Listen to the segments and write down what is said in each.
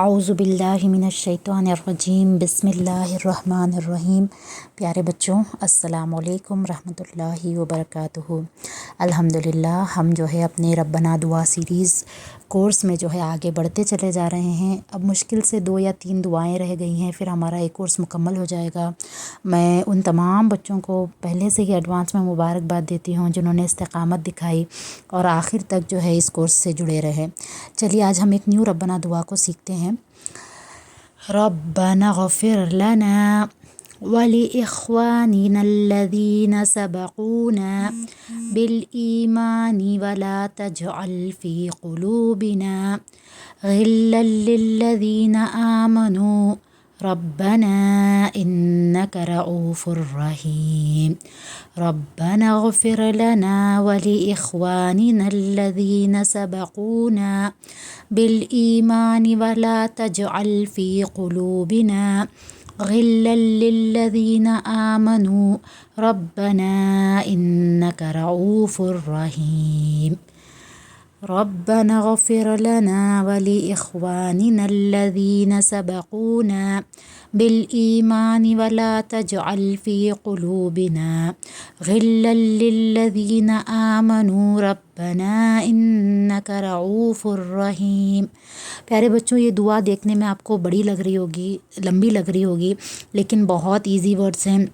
اعوذ باللہ من الشیطان الرجیم بسم اللہ الرحمن الرحیم۔ پیارے بچوں، السلام علیکم رحمۃ اللہ وبرکاتہ۔ الحمدللہ ہم جو ہے اپنے ربنا دعا سیریز کورس میں جو ہے آگے بڑھتے چلے جا رہے ہیں۔ اب مشکل سے 2 یا 3 دعائیں رہ گئی ہیں، پھر ہمارا ایک کورس مکمل ہو جائے گا۔ میں ان تمام بچوں کو پہلے سے ہی ایڈوانس میں مبارکباد دیتی ہوں جنہوں نے استقامت دکھائی اور آخر تک جو ہے اس کورس سے جڑے رہے۔ چلیے آج ہم ایک نیو ربنا دعا کو سیکھتے ہیں۔ ربنا اغفر لنا ولإخواننا الذين سبقونا بالإيمان ولا تجعل في قلوبنا غلا للذين آمنوا ربنا إنك رؤوف رحيم۔ ربنا اغفر لنا ولإخواننا الذين سبقونا بالإيمان ولا تجعل في قلوبنا غلا للذين آمنوا ربنا إنك رؤوف رحيم۔ ربنا اغفر لنا ولإخواننا الذين سبقونا بالإيمان ولا تجعل في قلوبنا غلا للذين آمنوا ربنا إنك رؤوف رحيم۔ پیارے بچوں، یہ دعا دیکھنے میں آپ کو بڑی لگ رہی ہوگی، لمبی لگ رہی ہوگی، لیکن بہت ایزی ورڈز ہیں۔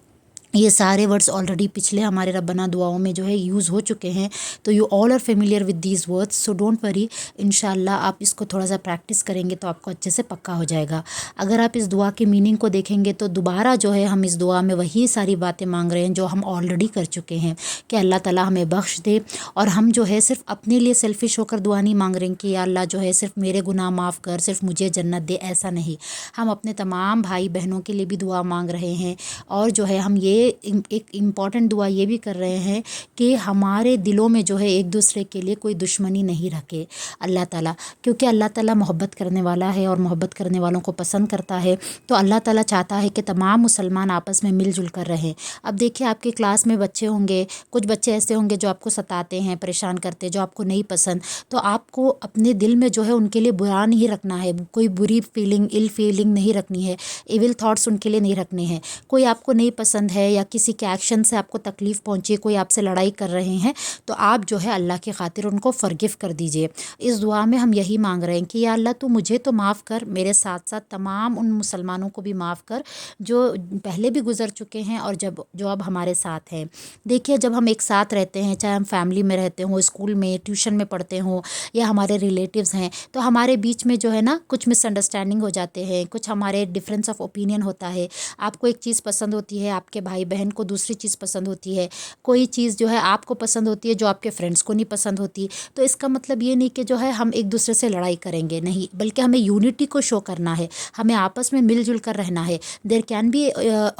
یہ سارے ورڈز آلریڈی پچھلے ہمارے ربنا دعاؤں میں جو ہے یوز ہو چکے ہیں، تو you all are familiar with these words, so don't worry, انشاءاللہ آپ اس کو تھوڑا سا پریکٹس کریں گے تو آپ کو اچھے سے پکا ہو جائے گا۔ اگر آپ اس دعا کے میننگ کو دیکھیں گے تو دوبارہ جو ہے ہم اس دعا میں وہی ساری باتیں مانگ رہے ہیں جو ہم آلریڈی کر چکے ہیں کہ اللہ تعالیٰ ہمیں بخش دے، اور ہم جو ہے صرف اپنے لیے سیلفش ہو کر دعا نہیں مانگ رہے ہیں کہ یا اللہ جو ہے صرف میرے گناہ معاف کر، صرف مجھے جنت دے، ایسا نہیں۔ ہم اپنے تمام بھائی بہنوں کے لیے بھی دعا مانگ رہے ہیں، اور جو ہے ہم یہ ایک امپورٹنٹ دعا یہ بھی کر رہے ہیں کہ ہمارے دلوں میں جو ہے ایک دوسرے کے لیے کوئی دشمنی نہیں رکھے اللہ تعالیٰ، کیونکہ اللہ تعالیٰ محبت کرنے والا ہے اور محبت کرنے والوں کو پسند کرتا ہے۔ تو اللہ تعالیٰ چاہتا ہے کہ تمام مسلمان آپس میں مل جل کر رہیں۔ اب دیکھیں، آپ کی کلاس میں بچے ہوں گے، کچھ بچے ایسے ہوں گے جو آپ کو ستاتے ہیں، پریشان کرتے ہیں، جو آپ کو نہیں پسند، تو آپ کو اپنے دل میں جو ہے ان کے لیے برا نہیں رکھنا ہے، کوئی بری فیلنگ فیلنگ نہیں رکھنی ہے، ایول تھاٹس ان کے لیے نہیں رکھنے ہیں۔ کوئی آپ کو نہیں پسند ہے یا کسی کے ایکشن سے آپ کو تکلیف پہنچی، کوئی آپ سے لڑائی کر رہے ہیں، تو آپ جو ہے اللہ کی خاطر ان کو فرگیو کر دیجئے۔ اس دعا میں ہم یہی مانگ رہے ہیں کہ یا اللہ تو مجھے تو معاف کر، میرے ساتھ ساتھ تمام ان مسلمانوں کو بھی معاف کر جو پہلے بھی گزر چکے ہیں اور جو اب ہمارے ساتھ ہیں۔ دیکھیے، جب ہم ایک ساتھ رہتے ہیں، چاہے ہم فیملی میں رہتے ہوں، اسکول میں، ٹیوشن میں پڑھتے ہوں، یا ہمارے ریلیٹیوز ہیں، تو ہمارے بیچ میں جو ہے نا کچھ مس انڈرسٹینڈنگ ہو جاتے ہیں، کچھ ہمارے ڈفرینس آف اوپینین ہوتا ہے۔ آپ کو ایک چیز پسند ہوتی ہے، آپ کے بھائی بہن کو دوسری چیز پسند ہوتی ہے، کوئی چیز جو ہے آپ کو پسند ہوتی ہے جو آپ کے فرینڈس کو نہیں پسند ہوتی، تو اس کا مطلب یہ نہیں کہ جو ہے ہم ایک دوسرے سے لڑائی کریں گے، نہیں، بلکہ ہمیں یونٹی کو شو کرنا ہے، ہمیں آپس میں مل جل کر رہنا ہے۔ There can be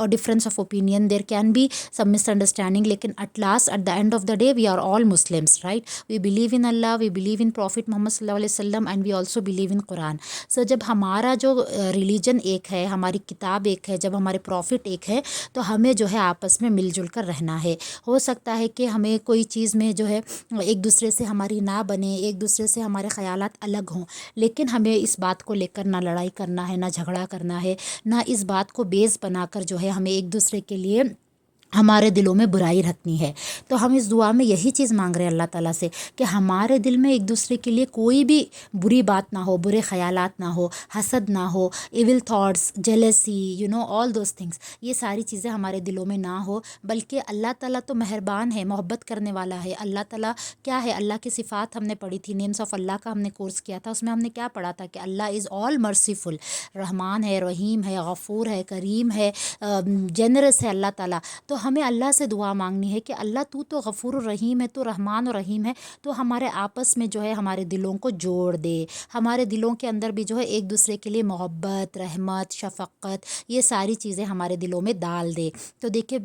difference of opinion, there can be some misunderstanding, لیکن at last, at the end of the day, we are all Muslims, right? We believe in اللہ، we believe in prophet Muhammad صلی اللہ علیہ وسلم، and we also believe in Quran. So جب ہمارا جو religion ایک ہے، ہماری کتاب ایک ہے، جب ہمارے پروفٹ ایک ہے، تو ہمیں جو ہے آپس میں مل جل کر رہنا ہے۔ ہو سکتا ہے کہ ہمیں کوئی چیز میں جو ہے ایک دوسرے سے ہماری نہ بنے، ایک دوسرے سے ہمارے خیالات الگ ہوں، لیکن ہمیں اس بات کو لے کر نہ لڑائی کرنا ہے، نہ جھگڑا کرنا ہے، نہ اس بات کو بیس بنا کر جو ہے ہمیں ایک دوسرے کے لیے ہمارے دلوں میں برائی رکھنی ہے۔ تو ہم اس دعا میں یہی چیز مانگ رہے ہیں اللہ تعالیٰ سے کہ ہمارے دل میں ایک دوسرے کے لیے کوئی بھی بری بات نہ ہو، برے خیالات نہ ہو، حسد نہ ہو، evil thoughts, jealousy, all those things, یہ ساری چیزیں ہمارے دلوں میں نہ ہو، بلکہ اللہ تعالیٰ تو مہربان ہے، محبت کرنے والا ہے۔ اللہ تعالیٰ کیا ہے؟ اللہ کی صفات ہم نے پڑھی تھی، نیمز آف اللہ کا ہم نے کورس کیا تھا، اس میں ہم نے کیا پڑھا تھا کہ اللہ از آل مرسیفل، رحمان ہے، رحیم ہے، غفور ہے، کریم ہے، جنرس ہے اللہ تعالیٰ۔ تو ہمیں اللہ سے دعا مانگنی ہے کہ اللہ تو غفور الرحیم ہے، تو رحمان و رحیم ہے، تو ہمارے آپس میں جو ہے ہمارے دلوں کو جوڑ دے، ہمارے دلوں کے اندر بھی جو ہے ایک دوسرے کے لیے محبت، رحمت، شفقت، یہ ساری چیزیں ہمارے دلوں میں ڈال دے۔ تو دیکھیں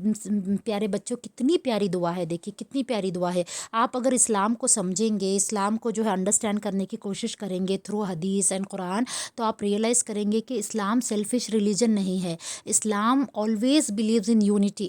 پیارے بچوں، کتنی پیاری دعا ہے، دیکھیں کتنی پیاری دعا ہے۔ آپ اگر اسلام کو سمجھیں گے، اسلام کو جو ہے انڈرسٹینڈ کرنے کی کوشش کریں گے تھرو حدیث اینڈ قرآن، تو آپ ریئلائز کریں گے کہ اسلام سیلفش ریلیجن نہیں ہے۔ اسلام آلویز بلیوز ان یونٹی،